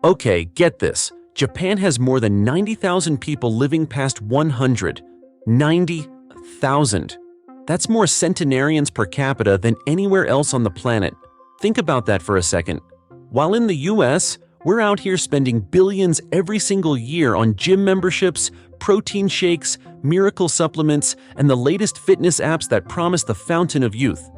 Okay, get this. Japan has more than 90,000 people living past 100. 90,000. That's more centenarians per capita than anywhere else on the planet. Think about that for a second. While in the US, we're out here spending billions every single year on gym memberships, protein shakes, miracle supplements, and the latest fitness apps that promise the fountain of youth.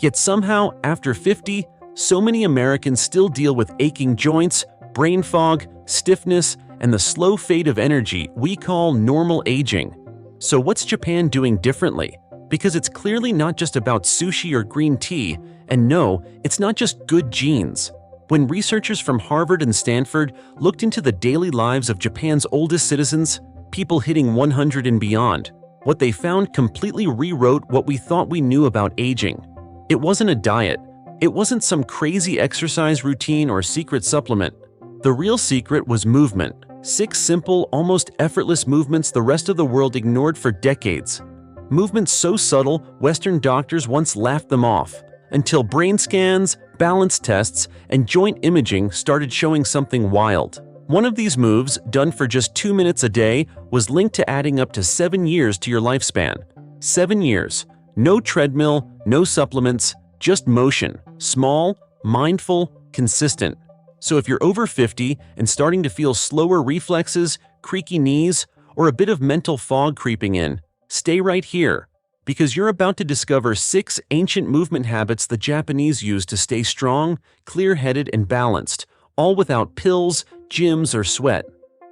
Yet somehow, after 50, so many Americans still deal with aching joints, brain fog, stiffness, and the slow fade of energy we call normal aging. So what's Japan doing differently? Because it's clearly not just about sushi or green tea, and no, it's not just good genes. When researchers from Harvard and Stanford looked into the daily lives of Japan's oldest citizens, people hitting 100 and beyond, what they found completely rewrote what we thought we knew about aging. It wasn't a diet. It wasn't some crazy exercise routine or secret supplement. The real secret was movement. 6 simple, almost effortless movements the rest of the world ignored for decades. Movements so subtle, Western doctors once laughed them off, until brain scans, balance tests, and joint imaging started showing something wild. One of these moves, done for just 2 minutes a day, was linked to adding up to 7 years to your lifespan. 7 years. No treadmill, no supplements, just motion. Small, mindful, consistent. So if you're over 50 and starting to feel slower reflexes, creaky knees, or a bit of mental fog creeping in, stay right here, because you're about to discover 6 ancient movement habits the Japanese use to stay strong, clear-headed, and balanced, all without pills, gyms, or sweat.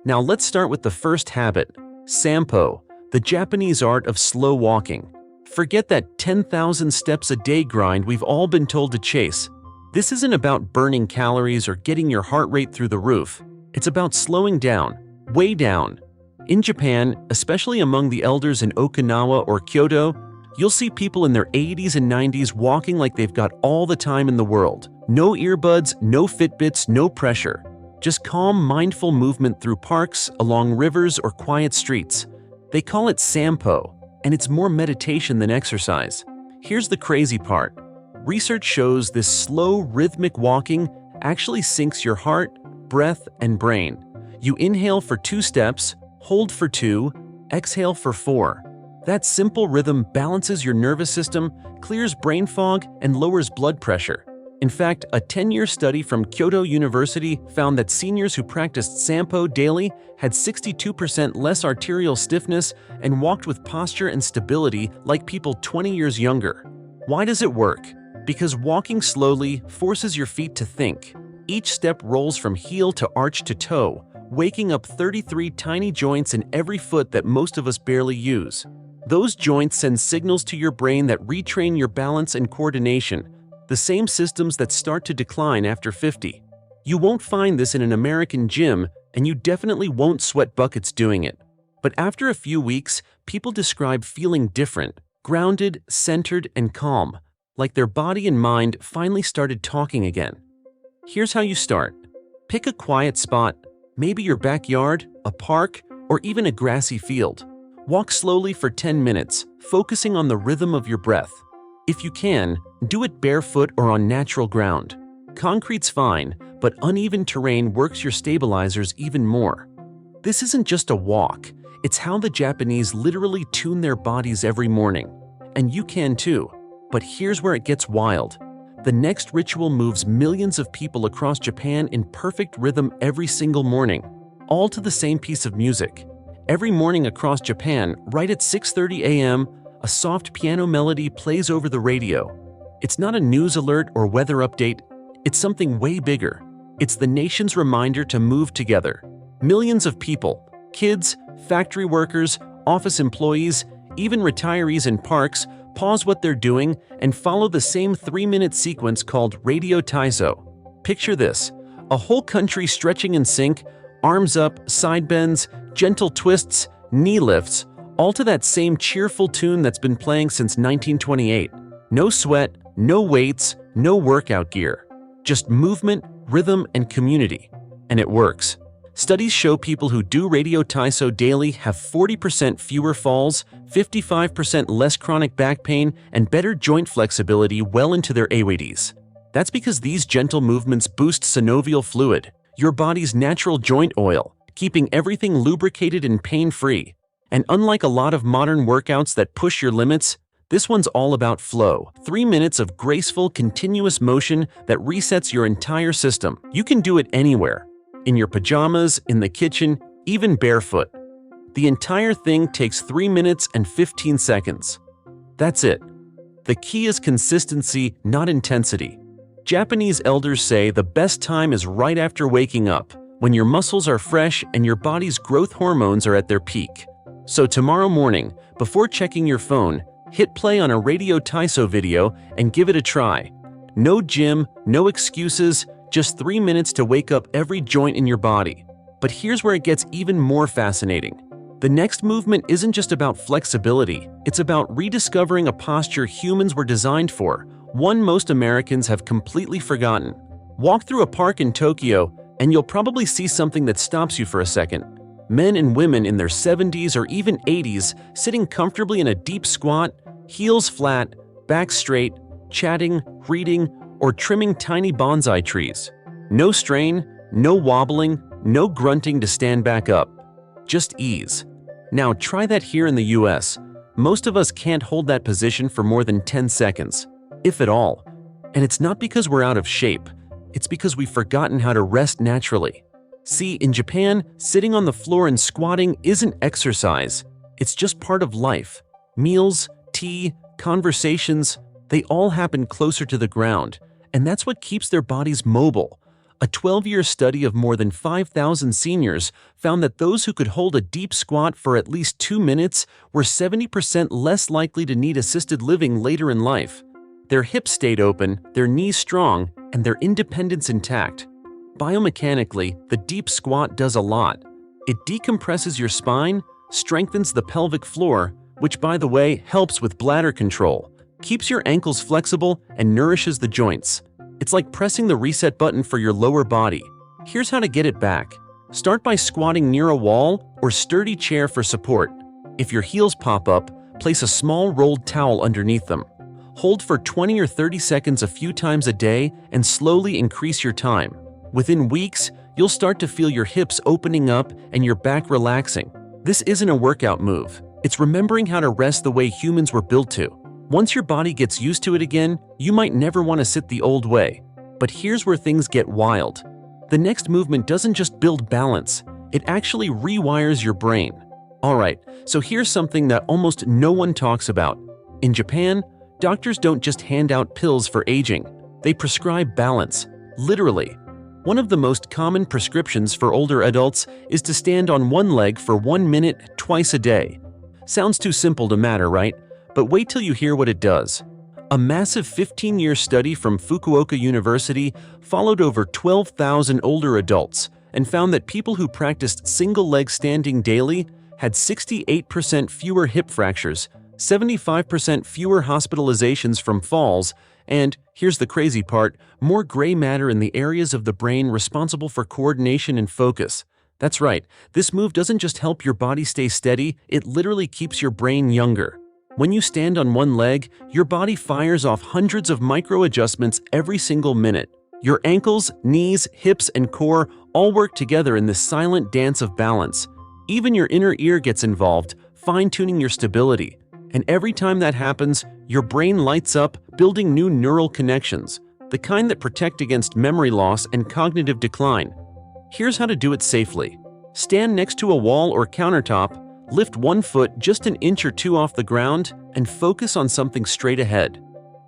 Now let's start with the first habit, Sampo, the Japanese art of slow walking. Forget that 10,000 steps a day grind we've all been told to chase. This isn't about burning calories or getting your heart rate through the roof. It's about slowing down, way down. In Japan, especially among the elders in Okinawa or Kyoto, you'll see people in their 80s and 90s walking like they've got all the time in the world. No earbuds, no Fitbits, no pressure. Just calm, mindful movement through parks, along rivers, or quiet streets. They call it Sampo, and it's more meditation than exercise. Here's the crazy part. Research shows this slow, rhythmic walking actually syncs your heart, breath, and brain. You inhale for 2 steps, hold for 2, exhale for 4. That simple rhythm balances your nervous system, clears brain fog, and lowers blood pressure. In fact, a 10-year study from Kyoto University found that seniors who practiced Sampo daily had 62% less arterial stiffness and walked with posture and stability like people 20 years younger. Why does it work? Because walking slowly forces your feet to think. Each step rolls from heel to arch to toe, waking up 33 tiny joints in every foot that most of us barely use. Those joints send signals to your brain that retrain your balance and coordination, the same systems that start to decline after 50. You won't find this in an American gym, and you definitely won't sweat buckets doing it. But after a few weeks, people describe feeling different, grounded, centered, and calm, like their body and mind finally started talking again. Here's how you start. Pick a quiet spot, maybe your backyard, a park, or even a grassy field. Walk slowly for 10 minutes, focusing on the rhythm of your breath. If you can, do it barefoot or on natural ground. Concrete's fine, but uneven terrain works your stabilizers even more. This isn't just a walk, it's how the Japanese literally tune their bodies every morning. And you can too. But here's where it gets wild. The next ritual moves millions of people across Japan in perfect rhythm every single morning, all to the same piece of music. Every morning across Japan, right at 6:30 a.m., a soft piano melody plays over the radio. It's not a news alert or weather update, it's something way bigger. It's the nation's reminder to move together. Millions of people, kids, factory workers, office employees, even retirees in parks, pause what they're doing and follow the same 3-minute sequence called Radio Taiso. Picture this, a whole country stretching in sync, arms up, side bends, gentle twists, knee lifts, all to that same cheerful tune that's been playing since 1928. No sweat, no weights, no workout gear. Just movement, rhythm, and community. And it works. Studies show people who do Radio Taiso daily have 40% fewer falls, 55% less chronic back pain, and better joint flexibility well into their 80s. That's because these gentle movements boost synovial fluid, your body's natural joint oil, keeping everything lubricated and pain-free. And unlike a lot of modern workouts that push your limits, this one's all about flow. 3 minutes of graceful, continuous motion that resets your entire system. You can do it anywhere. In your pajamas, in the kitchen, even barefoot. The entire thing takes 3 minutes and 15 seconds. That's it. The key is consistency, not intensity. Japanese elders say the best time is right after waking up, when your muscles are fresh and your body's growth hormones are at their peak. So tomorrow morning, before checking your phone, hit play on a Radio Taiso video and give it a try. No gym, no excuses, just 3 minutes to wake up every joint in your body. But here's where it gets even more fascinating. The next movement isn't just about flexibility, it's about rediscovering a posture humans were designed for, one most Americans have completely forgotten. Walk through a park in Tokyo, and you'll probably see something that stops you for a second. Men and women in their 70s or even 80s sitting comfortably in a deep squat, heels flat, back straight, chatting, reading, or trimming tiny bonsai trees. No strain, no wobbling, no grunting to stand back up. Just ease. Now try that here in the US. Most of us can't hold that position for more than 10 seconds, if at all. And it's not because we're out of shape, it's because we've forgotten how to rest naturally. See, in Japan, sitting on the floor and squatting isn't exercise, it's just part of life. Meals, tea, conversations, they all happen closer to the ground, and that's what keeps their bodies mobile. A 12-year study of more than 5,000 seniors found that those who could hold a deep squat for at least 2 minutes were 70% less likely to need assisted living later in life. Their hips stayed open, their knees strong, and their independence intact. Biomechanically, the deep squat does a lot. It decompresses your spine, strengthens the pelvic floor, which by the way helps with bladder control, keeps your ankles flexible, and nourishes the joints. It's like pressing the reset button for your lower body. Here's how to get it back. Start by squatting near a wall or sturdy chair for support. If your heels pop up, place a small rolled towel underneath them. Hold for 20 or 30 seconds a few times a day and slowly increase your time. Within weeks, you'll start to feel your hips opening up and your back relaxing. This isn't a workout move. It's remembering how to rest the way humans were built to. Once your body gets used to it again, you might never want to sit the old way. But here's where things get wild. The next movement doesn't just build balance, it actually rewires your brain. Alright, so here's something that almost no one talks about. In Japan, doctors don't just hand out pills for aging, they prescribe balance, literally. One of the most common prescriptions for older adults is to stand on one leg for 1 minute twice a day. Sounds too simple to matter, right? But wait till you hear what it does. A massive 15-year study from Fukuoka University followed over 12,000 older adults and found that people who practiced single-leg standing daily had 68% fewer hip fractures, 75% fewer hospitalizations from falls, and, here's the crazy part, more gray matter in the areas of the brain responsible for coordination and focus. That's right, this move doesn't just help your body stay steady, it literally keeps your brain younger. When you stand on one leg, your body fires off hundreds of micro-adjustments every single minute. Your ankles, knees, hips, and core all work together in this silent dance of balance. Even your inner ear gets involved, fine-tuning your stability. And every time that happens, your brain lights up, building new neural connections, the kind that protect against memory loss and cognitive decline. Here's how to do it safely. Stand next to a wall or countertop, lift one foot just an inch or two off the ground, and focus on something straight ahead.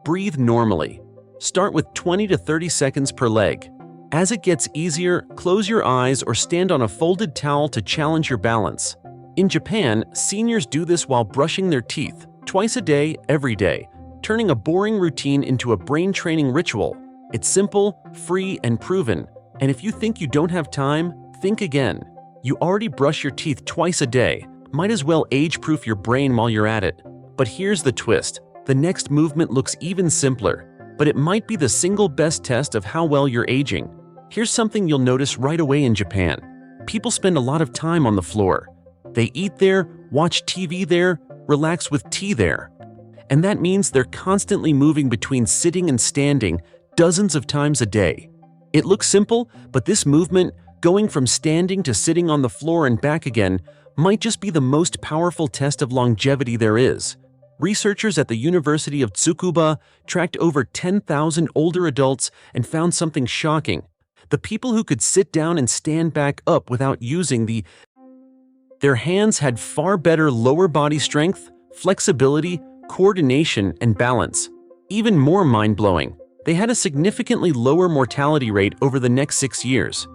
Breathe normally. Start with 20 to 30 seconds per leg. As it gets easier, close your eyes or stand on a folded towel to challenge your balance. In Japan, seniors do this while brushing their teeth, twice a day, every day, turning a boring routine into a brain-training ritual. It's simple, free, and proven. And if you think you don't have time, think again. You already brush your teeth twice a day. Might as well age-proof your brain while you're at it. But here's the twist. The next movement looks even simpler, but it might be the single best test of how well you're aging. Here's something you'll notice right away in Japan. People spend a lot of time on the floor. They eat there, watch TV there, relax with tea there. And that means they're constantly moving between sitting and standing dozens of times a day. It looks simple, but this movement, Going from standing to sitting on the floor and back again might just be the most powerful test of longevity there is. Researchers at the University of Tsukuba tracked over 10,000 older adults and found something shocking. The people who could sit down and stand back up without using their hands had far better lower body strength, flexibility, coordination, and balance. Even more mind-blowing, they had a significantly lower mortality rate over the next 6 years.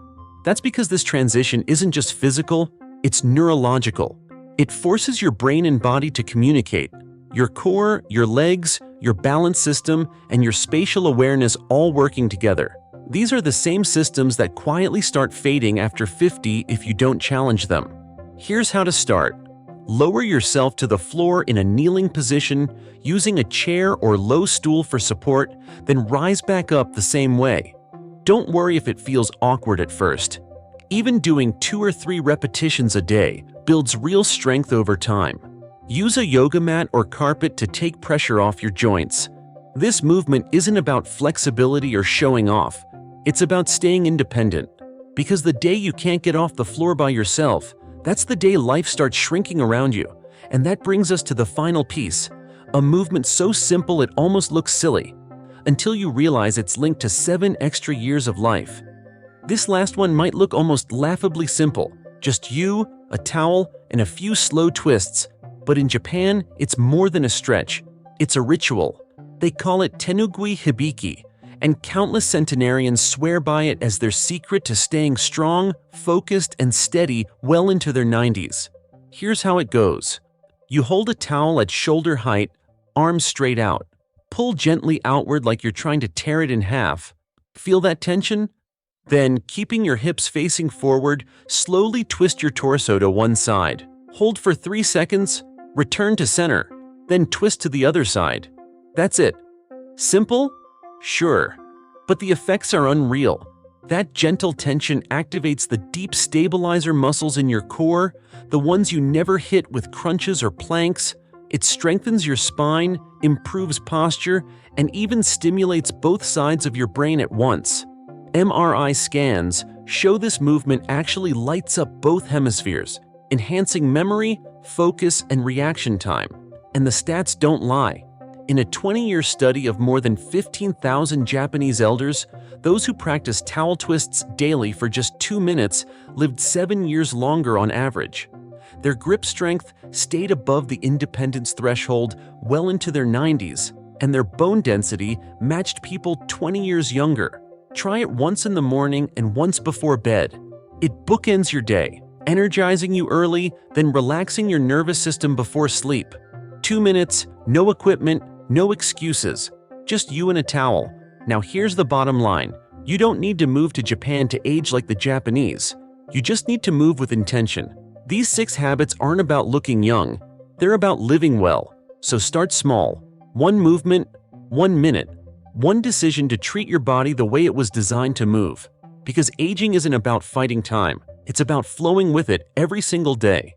That's because this transition isn't just physical, it's neurological. It forces your brain and body to communicate. Your core, your legs, your balance system, and your spatial awareness all working together. These are the same systems that quietly start fading after 50 if you don't challenge them. Here's how to start. Lower yourself to the floor in a kneeling position, using a chair or low stool for support, then rise back up the same way. Don't worry if it feels awkward at first. Even doing 2 or 3 repetitions a day builds real strength over time. Use a yoga mat or carpet to take pressure off your joints. This movement isn't about flexibility or showing off. It's about staying independent. Because the day you can't get off the floor by yourself, that's the day life starts shrinking around you. And that brings us to the final piece, a movement so simple it almost looks silly, until you realize it's linked to 7 extra years of life. This last one might look almost laughably simple, just you, a towel, and a few slow twists. But in Japan, it's more than a stretch. It's a ritual. They call it tenugui hibiki, and countless centenarians swear by it as their secret to staying strong, focused, and steady well into their 90s. Here's how it goes. You hold a towel at shoulder height, arms straight out. Pull gently outward like you're trying to tear it in half. Feel that tension? Then, keeping your hips facing forward, slowly twist your torso to one side. Hold for 3 seconds, return to center, then twist to the other side. That's it. Simple? Sure. But the effects are unreal. That gentle tension activates the deep stabilizer muscles in your core, the ones you never hit with crunches or planks. It strengthens your spine, improves posture, and even stimulates both sides of your brain at once. MRI scans show this movement actually lights up both hemispheres, enhancing memory, focus, and reaction time. And the stats don't lie. In a 20-year study of more than 15,000 Japanese elders, those who practiced towel twists daily for just 2 minutes lived 7 years longer on average. Their grip strength stayed above the independence threshold well into their 90s, and their bone density matched people 20 years younger. Try it once in the morning and once before bed. It bookends your day, energizing you early, then relaxing your nervous system before sleep. 2 minutes, no equipment, no excuses, just you and a towel. Now here's the bottom line. You don't need to move to Japan to age like the Japanese. You just need to move with intention. These 6 habits aren't about looking young. They're about living well. So start small. 1 movement, 1 minute. 1 decision to treat your body the way it was designed to move. Because aging isn't about fighting time. It's about flowing with it every single day.